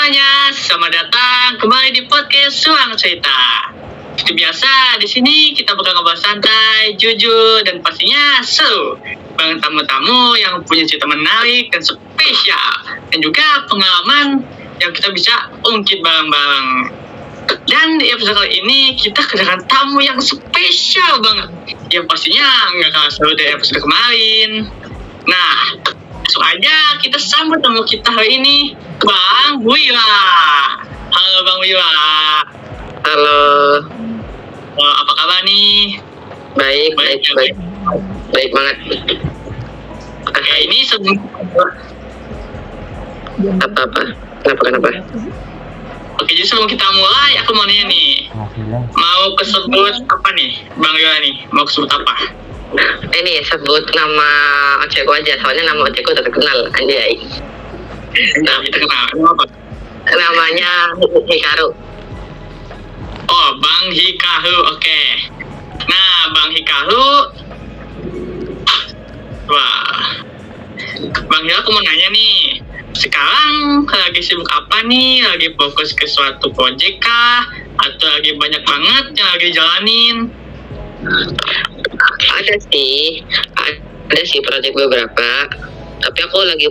semuanya, selamat datang kembali di podcast Suang Cerita. Seperti biasa, di sini kita bakal ngebahas santai, jujur, dan pastinya seru. Bareng tamu-tamu yang punya cerita menarik dan spesial, dan juga pengalaman yang kita bisa ungkit bareng-bareng. Dan di episode kali ini kita kedatangan tamu yang spesial banget, yang pastinya nggak kalah seru dari episode kemarin. Nah, langsung aja kita sambut tamu kita hari ini, Bang Wira. Halo Bang Wira. Halo. Apa kabar nih? Baik banget. Oke, ini sebelum Kenapa? Oke, jadi sebelum kita mulai, aku mau nanya nih, mau kesebut apa nih, Bang Wira nih? Mau kesebut apa? Ini sebut nama ojekku aja, soalnya nama ojekku udah terkenal, anjay. Nah, kita kenal. Nama apa? Namanya Hikaru. Oh, Bang Hikaru, oke. Nah, Bang Hikaru, wah, Bang Hikaru, aku mau nanya nih, sekarang lagi sibuk apa nih? Lagi fokus ke suatu proyek kah? Atau lagi banyak banget yang lagi dijalanin? Ada sih proyek beberapa, tapi aku lagi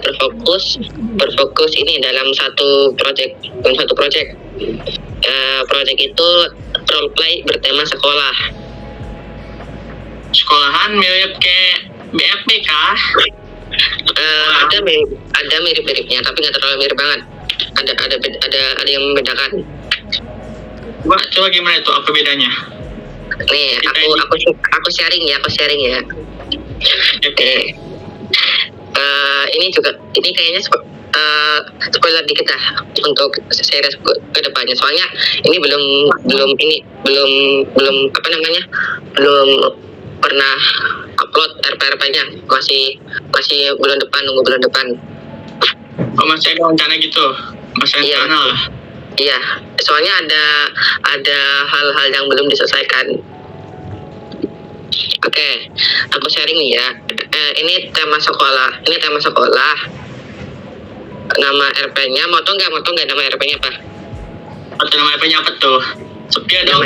berfokus ini dalam satu proyek. Proyek itu role play bertema sekolah. Sekolahan mirip kayak BFP kah? Ada mirip-miripnya, tapi nggak terlalu mirip banget. Ada yang membedakan. Coba gimana itu? Apa bedanya? Nih, aku sharing ya. Oke. Ini kayaknya spoiler dikit lah untuk series ke depannya. Soalnya ini belum pernah upload RP-nya. Masih nunggu bulan depan. Oh, masih ada rencana gitu? Masih ada rencana lah? Iya, soalnya ada hal-hal yang belum diselesaikan. Oke, aku sharing nih ya. Ini tema sekolah. Nama RP-nya, mau tau nggak nama RP-nya apa? Nama RP-nya apa tuh? Sepian dong.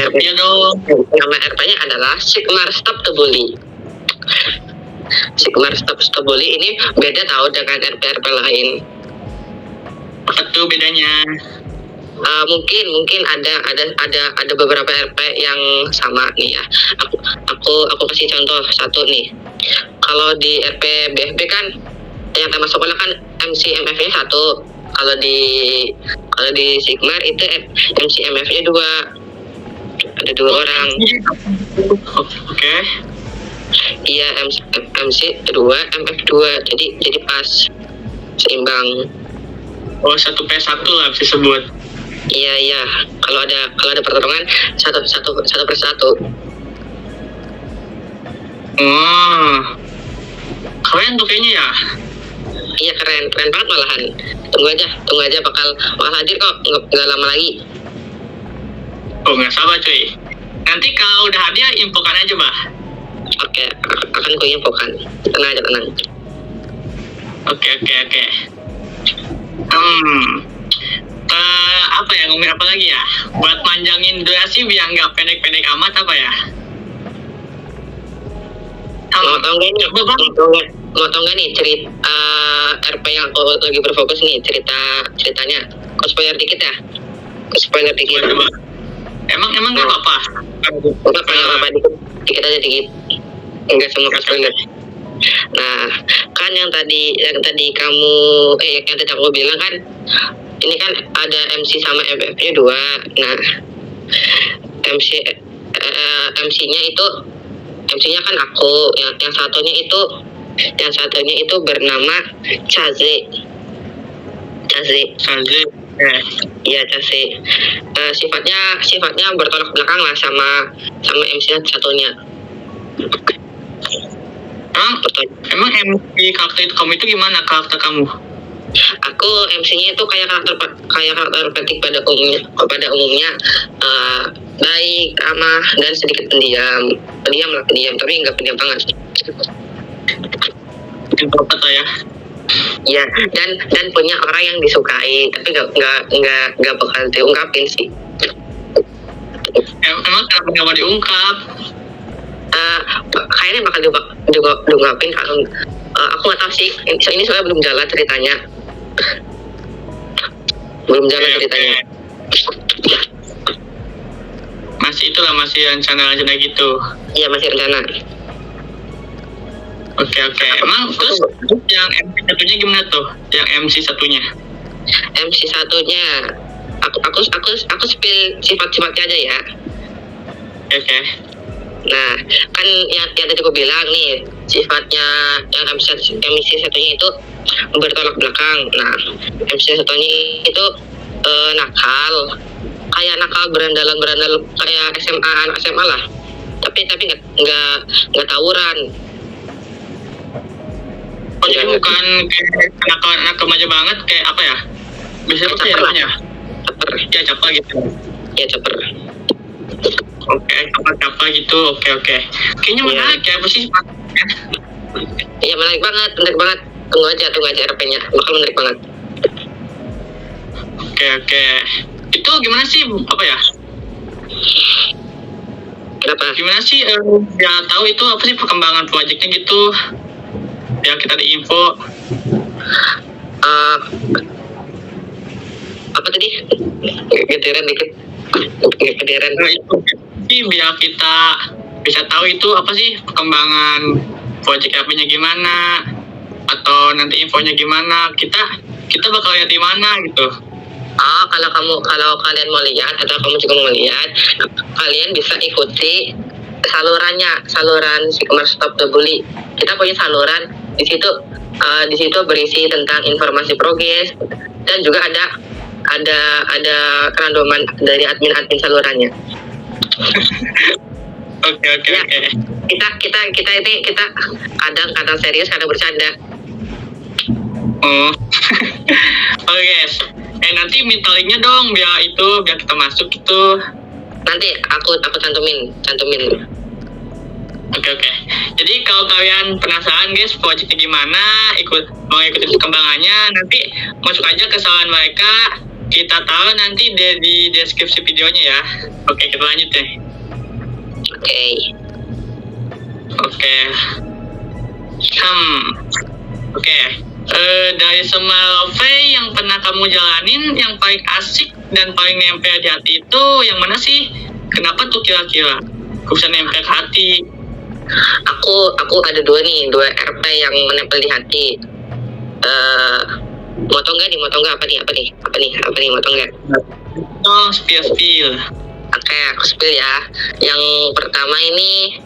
Nama RP-nya adalah Sigmar Stop to Bully. Sigmar Stop to Bully ini beda tahu dengan RP lain. Apa tuh bedanya? Mungkin ada beberapa RP yang sama nih ya. Aku kasih contoh satu nih. Kalau di RP BFB kan yang tema sekolah kan MC/MF-nya satu. Kalau di Sigmar itu MC/MF-nya dua. Ada dua orang. Oke. Iya, MC 2, MF 2. Jadi pas seimbang. Oh, 1/1 lah bisa sebut. Iya. Kalau ada pertarungan satu per satu. Oh, keren tuh kayaknya ya. Iya, keren banget malahan. Tunggu aja bakal hadir kok, nggak lama lagi. Oh, nggak sabar cuy. Nanti kalau udah hadir, infokan aja, Bah. Oke, akan ku infokan. Tenang. Oke. Apa ya, ngomongin apa lagi ya? Buat manjangin durasi biar nggak pendek-pendek amat apa ya? Mau tau nggak nih cerita RP yang aku lagi berfokus nih ceritanya. Kau spoiler dikit ya? Coba. Emang nggak apa-apa? Nggak apa-apa, dikit aja. Enggak semua spoiler. Nah, kan yang tadi aku bilang kan, ini kan ada MC sama MF-nya 2. Nah, MC-nya kan aku, yang satunya itu bernama Chaze. Iya, Chaze. Sifatnya bertolak belakang lah sama MC satunya. Emang MC karakter kamu itu gimana karakter kamu? Aku MC-nya itu kayak karakter petik pada umumnya, baik, ramah, dan sedikit pendiam, tapi nggak pendiam banget. Introvert lah ya. Ya, dan punya orang yang disukai, tapi nggak bakal diungkapin sih. Emang kenapa nggak mau diungkap? Kayaknya bakal diungkapin kalau aku nggak tahu sih. Ini soalnya belum jalan ceritanya. Belum jalan Oke, ceritanya. Masih rencana gitu. Iya, masih rencana. Oke. Emang terus yang MC satunya gimana tuh? Yang MC satunya? MC satunya aku spill sifat-sifatnya aja ya. Oke. Nah, kan yang tadi aku bilang nih, sifatnya yang MC satunya itu bertolak belakang. Nah, MC satunya itu nakal, kayak nakal berandalan kayak anak SMA lah. Tapi nggak tawuran. Oh, jadi bukan kayak anak remaja banget, kayak apa ya? Biasanya apa ya namanya? Caper. Ya caper gitu. Ya caper. Oke, caper gitu. Oke. Kayaknya menarik ya, apa sih? Iya, menarik banget. Tunggu aja RP-nya, bakal menarik banget. Oke. Itu gimana sih? Apa ya? Kenapa? Gimana sih? Ya tahu itu apa sih perkembangan proyeknya gitu? Ya kita di info. Apa tadi? Gederan dikit. Gederan. Nah, itu sih biar kita bisa tahu itu apa sih perkembangan proyek apa-nya gimana, atau nanti infonya gimana, kita bakal lihat di mana gitu. Kalau kalian mau lihat atau kamu juga mau lihat, kalian bisa ikuti saluran Sigmar Stop the Bully. Kita punya saluran di situ berisi tentang informasi progres, dan juga ada kerandoman dari admin salurannya. Oke. Ya, kita kadang serius, kadang bercanda. Oh. Oke guys. Nanti minta linknya dong biar kita masuk gitu. Nanti aku cantumin. Oke. Jadi kalau kalian penasaran guys proyeknya gimana, mau ikutin perkembangannya, nanti masuk aja ke saluran mereka. Kita tahu nanti di deskripsi videonya ya. Oke, kita lanjut deh. Oke. Dari semua love yang pernah kamu jalanin, yang paling asik dan paling nempel di hati itu yang mana sih? Kenapa tuh kira-kira? Aku bisa nempel ke hati. Aku ada dua RP yang menempel di hati. Mau tau nggak apa nih mau tau nggak? Oh, spill. Oke, aku spill ya. Yang pertama ini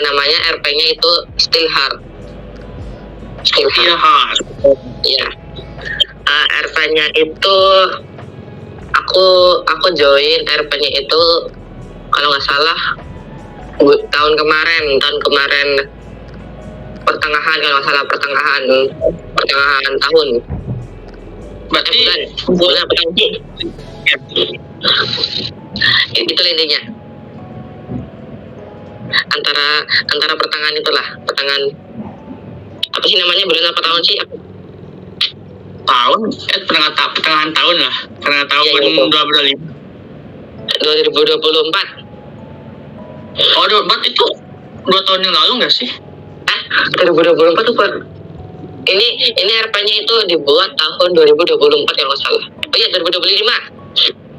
namanya RP-nya itu Still Heart. Iya. RP-nya itu aku join RP-nya itu kalau nggak salah tahun kemarin pertengahan, kalau nggak salah pertengahan tahun. Berarti bulan apa tahun sih? Itu intinya. Antara pertengahan apa sih namanya, bulan apa tahun sih? pertengahan tahun lah, pertengahan tahun 2024. Oh, 2024 itu 2 tahun yang lalu nggak sih? 2024 tuh Pak. Ini RP-nya itu dibuat tahun 2024 kalau nggak salah. Oh iya, 2025.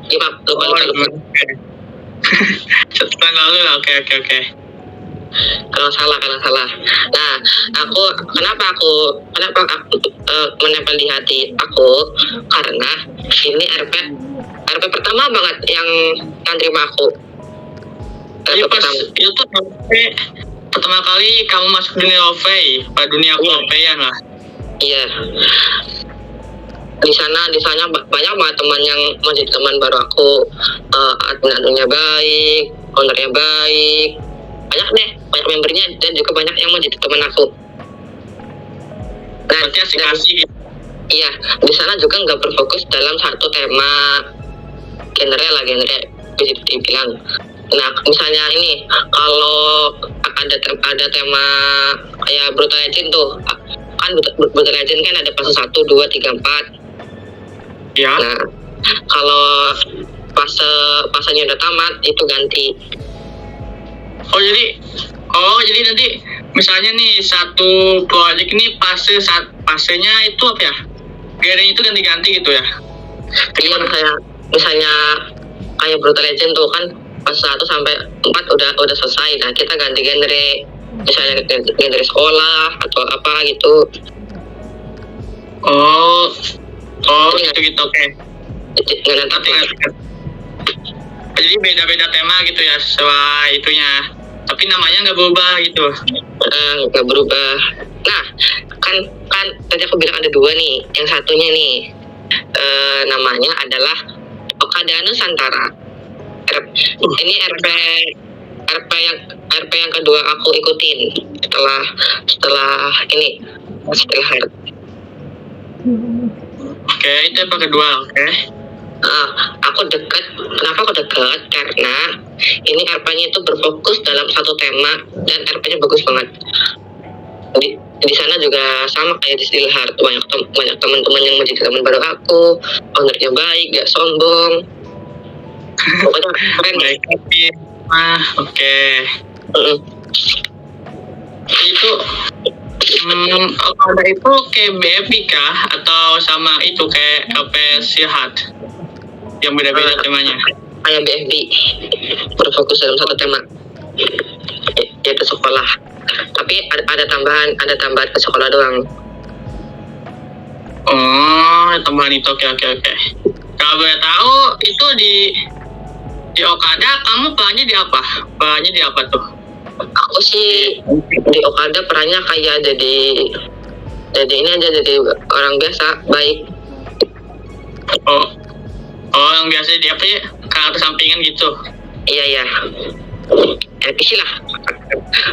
Iya, lupa. Setahun lalu lah. Oke. Kalau salah. Nah, kenapa aku menempel di hati aku, karena ini RP pertama banget yang terima aku. Itu pertama kali kamu masuk dunia OVE, dunia OVE-an lah. Iya. Di sana banyak banget teman yang mau jadi teman baru aku. Adminnya baik, ownernya baik, banyak membernya, dan juga banyak yang mau jadi teman aku. Asik. Iya, di sana juga nggak berfokus dalam satu tema genre bisa dibilang. Nah, misalnya ini kalau ada tema kayak Brutal Legend tuh, kan Brutal Legend kan ada fase 1, 2, 3, 4. Ya. Nah, kalau fasenya udah tamat itu ganti. Jadi nanti misalnya nih satu project ini fasenya itu apa ya? Genrenya itu ganti-ganti gitu ya? Iya, misalnya kayak Brutal Legend tuh kan fase 1 sampai 4 udah selesai. Nah, kita ganti genre, misalnya genre sekolah atau apa gitu. Gitu, oke. Jadi beda-beda tema gitu ya sesuai itunya. Tapi namanya nggak berubah gitu. Nggak berubah. Nah, kan tadi aku bilang ada 2 nih. Yang satunya nih namanya adalah Okada Nusantara. Ini RP yang kedua aku ikutin setelah Heart. Oke, itu apa kedua? Oke. Kenapa aku dekat? Karena ini RP-nya itu berfokus dalam satu tema dan RP-nya bagus banget. Di sana juga sama kayak di Steel Heart, banyak teman-teman yang menjadi teman baru aku, ownernya baik, gak sombong. Pokoknya keren. Oke. Itu Okada itu kayak BFB kah atau sama itu kayak LP Steel Heart yang beda-beda temanya? Kayak BFB berfokus dalam satu tema, yaitu sekolah. Tapi ada tambahan ke sekolah doang. Tambahan itu oke. Kalau boleh tahu itu di Okada kamu perannya di apa? Perannya di apa tuh? Aku sih di Okada perannya kayak jadi orang biasa, baik. Yang biasa di apa ya? Karakter sampingan gitu. Iya. NPC lah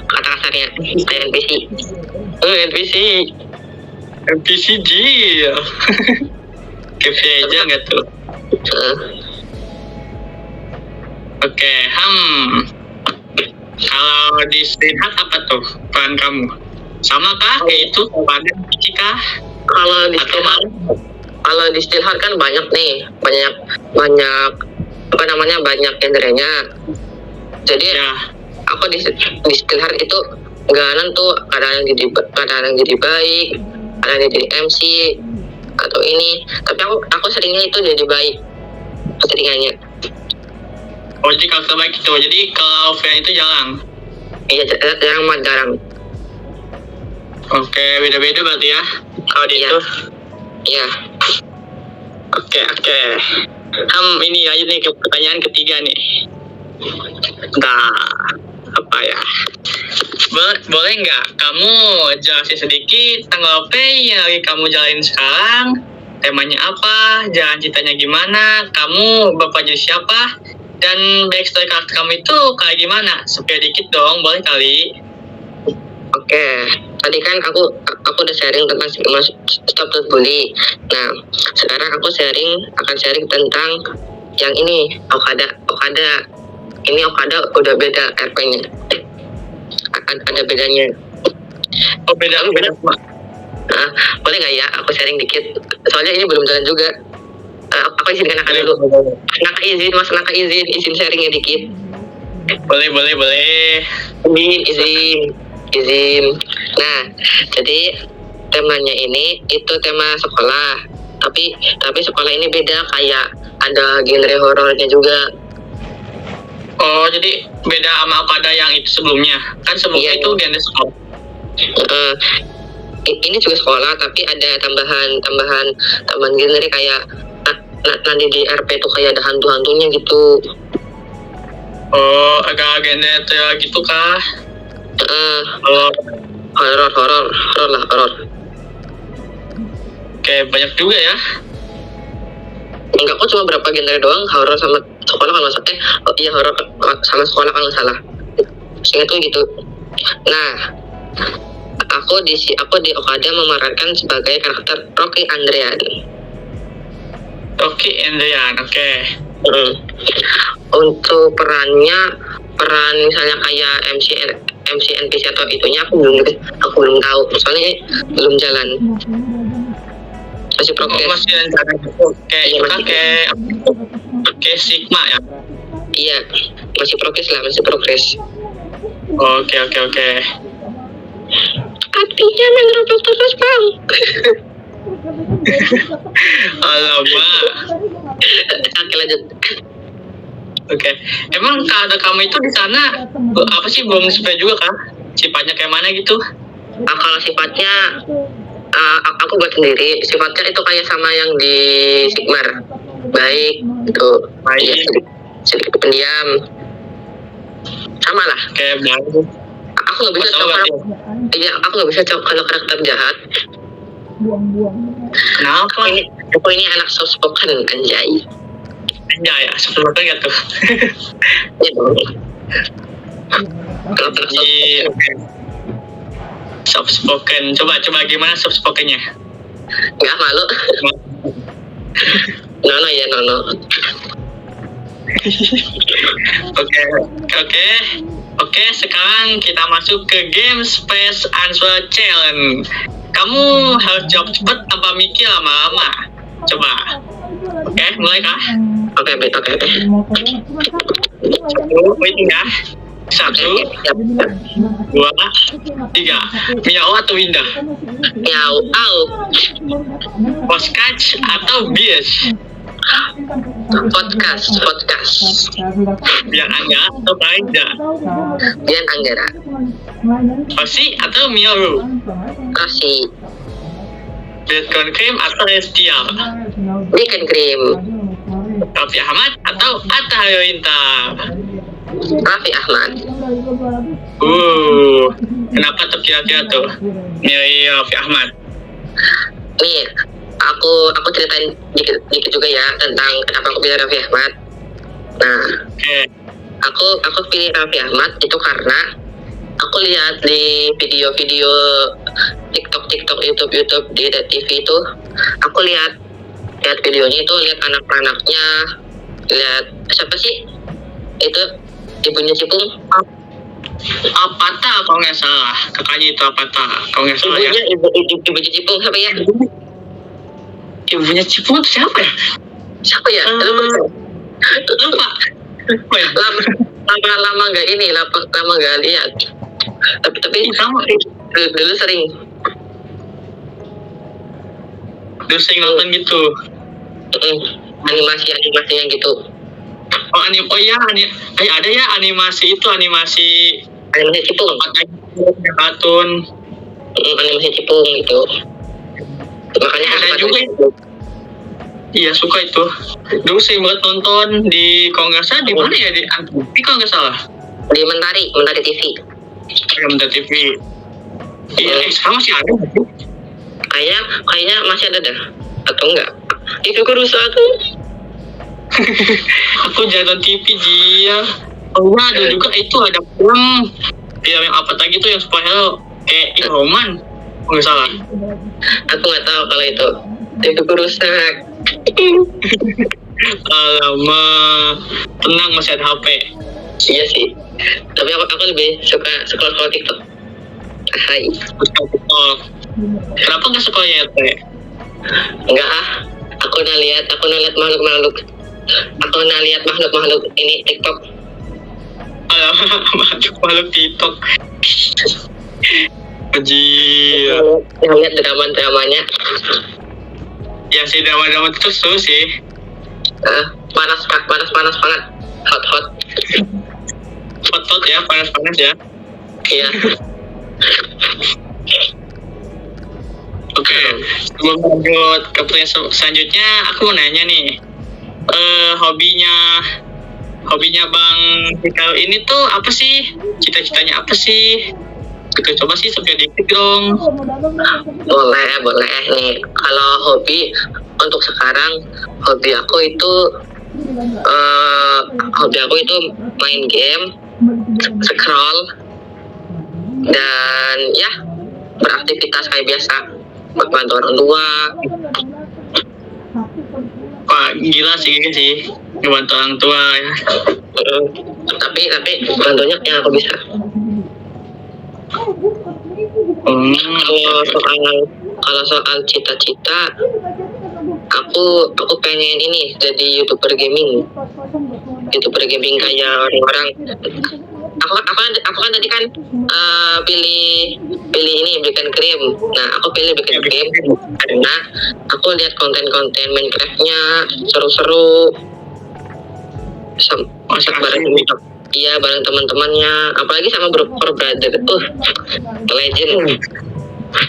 kata kasarnya, kayak NPC. NPC deal. Kafe aja nggak tuh? Oke, kalau di Steel Heart apa tuh peran kamu? Sama kah kayak itu? Pada kah? Kalau di Steel Heart kan banyak banyak genrenya. Jadi ya, aku di Steel Heart itu nggak nentu, kadang yang jadi baik, kadang yang jadi MC atau ini. Tapi aku seringnya itu jadi baik seringannya. Jadi kalau terbaik itu, jadi kalau offline itu jarang. Iya, jarang. Oke, beda-beda berarti ya kalau di itu. Iya. Oke. Ini aja nih ke pertanyaan ketiga nih. Apa ya? Boleh nggak kamu jelasin sedikit tanggal apa yang lagi kamu jalanin sekarang? Temanya apa? Jalan ceritanya gimana? Kamu bapak jadi siapa? Dan backstory karakter kamu itu kayak gimana? Supaya dikit dong, boleh kali? Oke, tadi kan aku udah sharing tentang Stop the Bully. Nah, sekarang aku akan sharing tentang yang ini, Okada. Ini Okada udah beda RP-nya. Ada bedanya. Beda. Nah, boleh nggak ya aku sharing dikit? Soalnya ini belum jalan juga. Aku izinkan Naka dulu. Naka izin sharingnya dikit. Boleh. Izin. Nah, jadi temanya ini itu tema sekolah. Tapi sekolah ini beda, kayak ada genre horornya juga. Jadi beda sama Okada yang itu sebelumnya. Kan sebelumnya itu genre sekolah. Ini juga sekolah, tapi ada tambahan genre kayak nanti di RP tuh kayak ada hantu-hantunya gitu. Agak genre gitu kah? Horor. Oke, banyak juga ya. Enggak, kok cuma berapa genre doang, horor sama sekolah kalau nggak salah. Horor sama sekolah kalau nggak salah. Seingat tuh gitu. Nah, aku di Okada memerankan sebagai karakter Rocky Andrean, oke. Untuk peran misalnya kayak MC NPC atau itunya aku belum tahu, soalnya belum jalan, masih progres. Masih rencana gitu. Kayak Sigma ya. Iya, masih progres lah, masih progres. Oke. Artinya menyerobot terus bang. Alamak. Oke lanjut. Oke. Emang ada kamu itu di sana apa sih, belum spesifikasi juga kan? Sifatnya kayak mana gitu? Kalau sifatnya aku buat sendiri. Sifatnya itu kayak sama yang di Sigmar. Baik itu. Baik. Sedikit pendiam. Sama lah. Kayak baru. Aku nggak bisa cocok aku nggak bisa cocok kalau karakter jahat. Kenapa? Aku ini anak soft spoken anjay. Ya, seperti itu tuh. Ya dong. Kalau anak soft spoken. Coba gimana soft spokennya? nggak malu. Nono ya Nono. Oke, sekarang kita masuk ke game Space Answer Challenge. Kamu harus jawab cepat tanpa mikir lama-lama. Coba. Oke, mulai kah? Oke. Waiting ya. 1, 2, 3. Miao atau Windah? Miau. Au. Podcast atau Bias? Podcast. Biar Angga atau Faida? Bian Anggara. Osi atau Mioru? Kasih. Bacon Cream atau Estial? Bacon cream. Raffi Ahmad atau Atta Halilintar? Raffi Ahmad. Kenapa tuh kira-kira tuh milih Raffi Ahmad? Nih, aku ceritain dikit juga ya tentang kenapa aku pilih Raffi Ahmad. Nah, Oke. aku pilih Raffi Ahmad itu karena aku lihat di video-video TikTok, YouTube di TV itu, aku lihat videonya itu, lihat anak-anaknya, lihat siapa sih itu ibunya Cipung. Apata kalau nggak salah, kakaknya itu Apata kalau nggak salah ya. Ibunya Cipung siapa ya? Ibunya Cipung itu siapa ya? Siapa ya? Lupa. Oh, ya. Lama nggak lihat. Tapi Sama. dulu sering nonton gitu. Animasi yang gitu. Ada ya animasi Cipung. kartun. Animasi Cipung gitu. Makanya Ada juga. Iya, suka itu. Dulu sering banget nonton di, kalau nggak salah di mana ya, di Antv kalau nggak salah. Di Mentari TV. Mentari TV. Iya, sekarang masih ada nggak sih? Kayaknya masih ada dah. Atau enggak? Itu kerusakan. Aku jangan TV dia. Oh ada juga itu, ada film yang apa tadi tuh yang superhero kayak Roman kalau nggak salah. Aku nggak tahu kalau itu rusak. Alamak, tenang masih ada HP. Iya sih. Tapi aku lebih suka scroll TikTok. Hai. TikTok. Kenapa nggak suka YT? Enggak ah. Aku udah lihat makhluk-makhluk. Aku udah lihat makhluk-makhluk ini TikTok. Alamak, makhluk TikTok. Anjir. Yang lihat dramanya. Ya sih, drama-drama itu seru sih. Panas banget. Hot. Hot ya, panas ya. Iya. Oke, sebelum lanjut ke pertanyaan selanjutnya, aku mau nanya nih, hobinya Bang Hikal ini tuh apa sih? Cita-citanya apa sih? Gitu, coba sih sampai dikit dong. Boleh nih. Kalau hobi untuk sekarang, hobi aku itu main game, scroll, dan ya beraktivitas kayak biasa, bantu orang tua. Wah, gila sih ngebantu orang tua ya. Tapi bantunya yang aku bisa. Kalau soal cita-cita, aku pengen ini jadi youtuber gaming kayak orang-orang. Aku kan tadi kan pilih ini bikin game. Nah, aku pilih bikin game karena aku lihat konten-konten Minecraft-nya seru-seru. Bareng iya bareng teman-temannya, apalagi sama bro brother. Legend.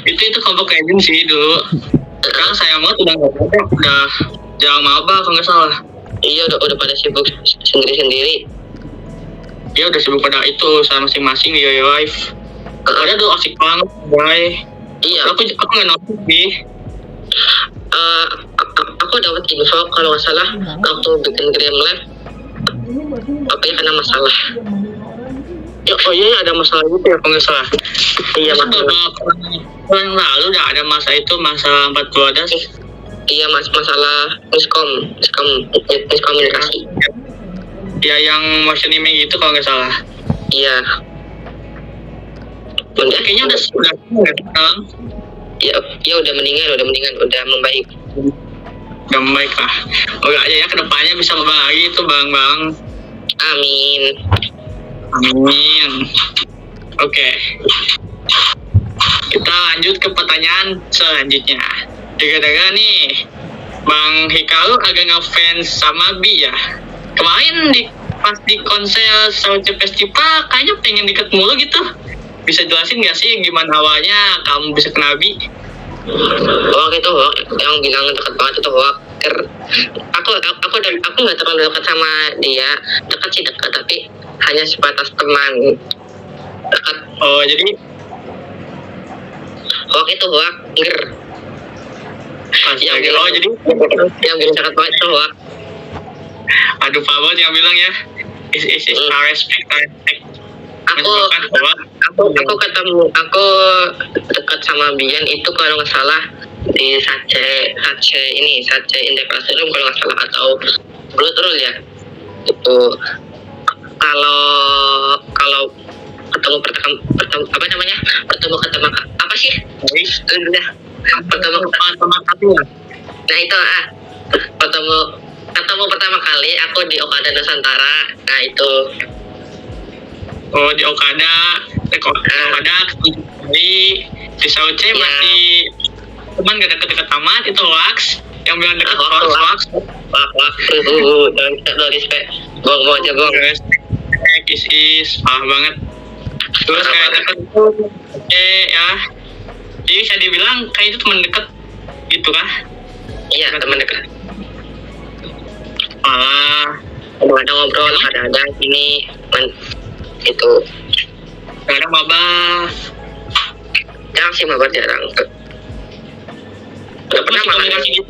Itu kelompok legend sih dulu. Sekarang sayang banget udah nggak ada, udah jarang maba kalau nggak salah. Iya udah pada sibuk sendiri-sendiri. Dia udah sibuk pada itu sama masing-masing di Yoyo Live. Ada dulu asik banget, boy. Iya. Aku nggak nonton sih. Aku dapat info kalau nggak salah waktu bikin game live apa ya kena masalah. Oh iya ada masalah gitu ya kalau nggak salah. Iya masalah. Bulan lalu udah ada masa masalah 412. Iya masalah miskomunikasi. Ya yang motion image gitu kalau nggak salah. Iya. Kayaknya udah sekarang. Ya udah mendingan, udah membaik. Udah membaik lah. Oke aja ya kedepannya bisa berbagi itu bang. Amin. Oke. Kita lanjut ke pertanyaan selanjutnya. Gara-gara nih Bang Hikaru agak ngefans sama Bi ya. Kemarin pas di konser Sauce Festival kayaknya pengen deket mulu gitu. Bisa jelasin gak sih gimana awalnya kamu bisa kenal Bi? Waktu itu yang bilang deket banget itu Walker. Aku nggak terlalu dekat sama dia. Dekat tapi hanya sebatas teman. Dekat. Oh jadi waktu itu Walker. jadi yang bilang dekat banget itu Walker. Aduh Pak Bos yang bilang ya is respect. Aku dekat sama Bian itu kalau nggak salah di Sace Indek Classroom kalau nggak salah atau Blood Rule ya. Itu kalau ketemu apa sih? Pertama kali. Nah itu ketemu pertama kali aku di Okada Nusantara. Nah itu. Oh di Okada di Sauce ya. Masih cuman gak deket-deket amat itu Wax yang bilang deket Wax don't respect mau jago is parah banget terus kayak deket ya jadi bisa dibilang kayak itu teman deket gitu kah? Iya teman dekat. Ada ngobrol kadang ini itu kadang maba jarang sih jarang. Gak pernah masih gitu.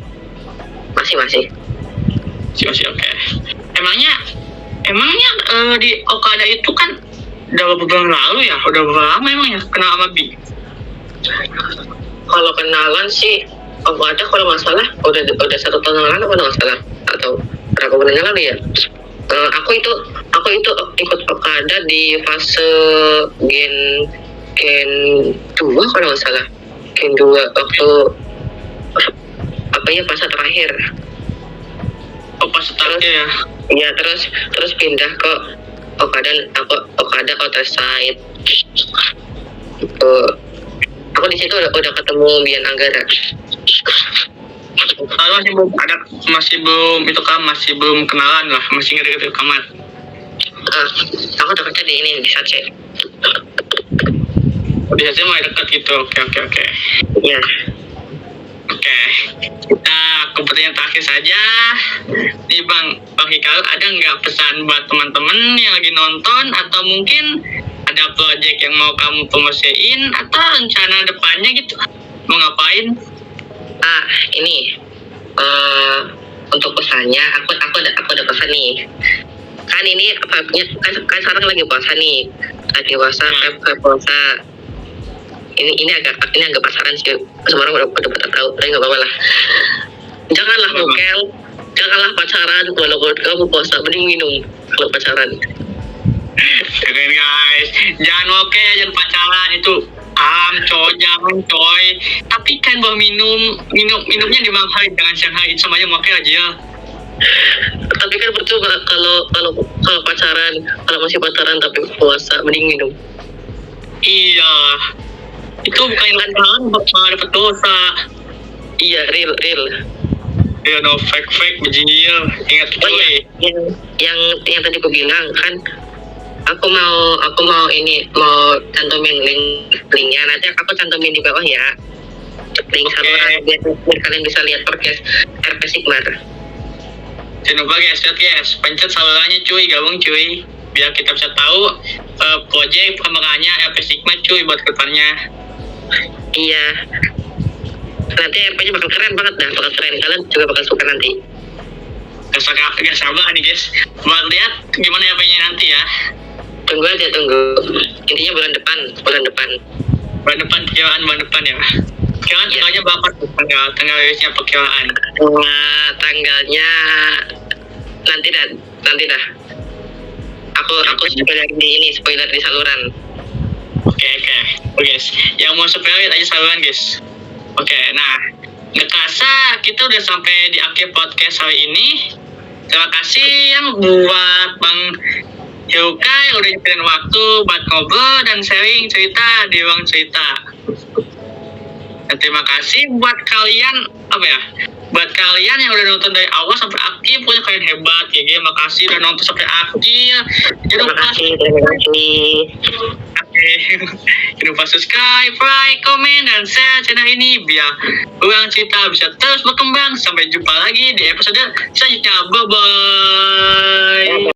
Masih oke. Emangnya di Okada itu kan udah beberapa lalu ya, udah berapa lama emang ya kenal sama Bi? Kalau kenalan sih Okada kalau nggak salah udah 1 tahun yang lalu kalau nggak salah atau berapa bulan yang lalu ya. Aku itu ikut Okada di fase gen 2 kalau nggak salah. Gen 2 waktu fase terakhir. Oh fase terakhir ya? Iya terus pindah ke Okada Outerside. Itu aku di situ udah ketemu Bian Anggara. Masih belum kenalan lah, masih nggak deket amat. Aku dekatnya di ini di Sace. Di Sace mau dekat gitu, oke. Iya. Oke, kita ke pertanyaan terakhir saja. Nih Bang Hikaru ada nggak pesan buat teman-teman yang lagi nonton atau mungkin ada project yang mau kamu promosiin atau rencana depannya gitu? Mau ngapain? Ini untuk pesannya aku ada pesan nih. Kan ini kan sekarang lagi puasa nih. Lagi puasa, puasa. Ini agak pasaran sih. Semua orang udah pada tahu, tapi nggak apa-apa lah. Janganlah mokel, janganlah pacaran walaupun kamu puasa, mending minum kalau pacaran. Oke guys, jangan mokel, jangan pacaran itu Coy, jangan coy. Tapi kan bawa minumnya di malam hari, jangan siang hari. Sama aja makan aja. Tapi kan percuma kalau pacaran, kalau masih pacaran tapi puasa mending minum. Iya. Itu bukan lantaran bakal dapat dosa. Iya, real. Ya no fake bajingan. Ingat Oh coy. iya, yang tadi aku bilang kan, aku mau ini mau cantumin linknya, nanti aku cantumin di bawah ya, link Oke. saluran biar kalian bisa lihat podcast RP Sigmar. Jangan lupa guys, pencet salurannya cuy, gabung cuy. Biar kita bisa tahu project perkembangannya RP Sigma cuy buat kedepannya. Iya, nanti RP-nya bakal keren banget dah, bakal keren, kalian juga bakal suka nanti. Gak sabar nih guys. Buat lihat gimana RP-nya nanti ya. Tunggu aja, intinya bulan depan. Bulan depan ya. Kiraan Iya. tanggalnya berapa tuh? Tanggal rilisnya perkiraan. Tanggalnya nanti dah. Aku spoiler di saluran. Oke, guys. Yang mau spoiler aja saluran guys. Oke, nah, nggak kerasa kita udah sampai di akhir podcast hari ini. Terima kasih yang buat Bang Yuka yang udah nyempetin waktu buat ngobrol dan sharing cerita di ruang cerita. Dan terima kasih buat kalian buat kalian yang udah nonton dari awal sampai akhir, pokoknya kalian hebat ya. Terima kasih udah nonton sampai akhir. Jangan lupa jangan lupa subscribe, like, komen, dan share channel ini biar ruang cerita bisa terus berkembang. Sampai jumpa lagi di episode selanjutnya. Bye bye.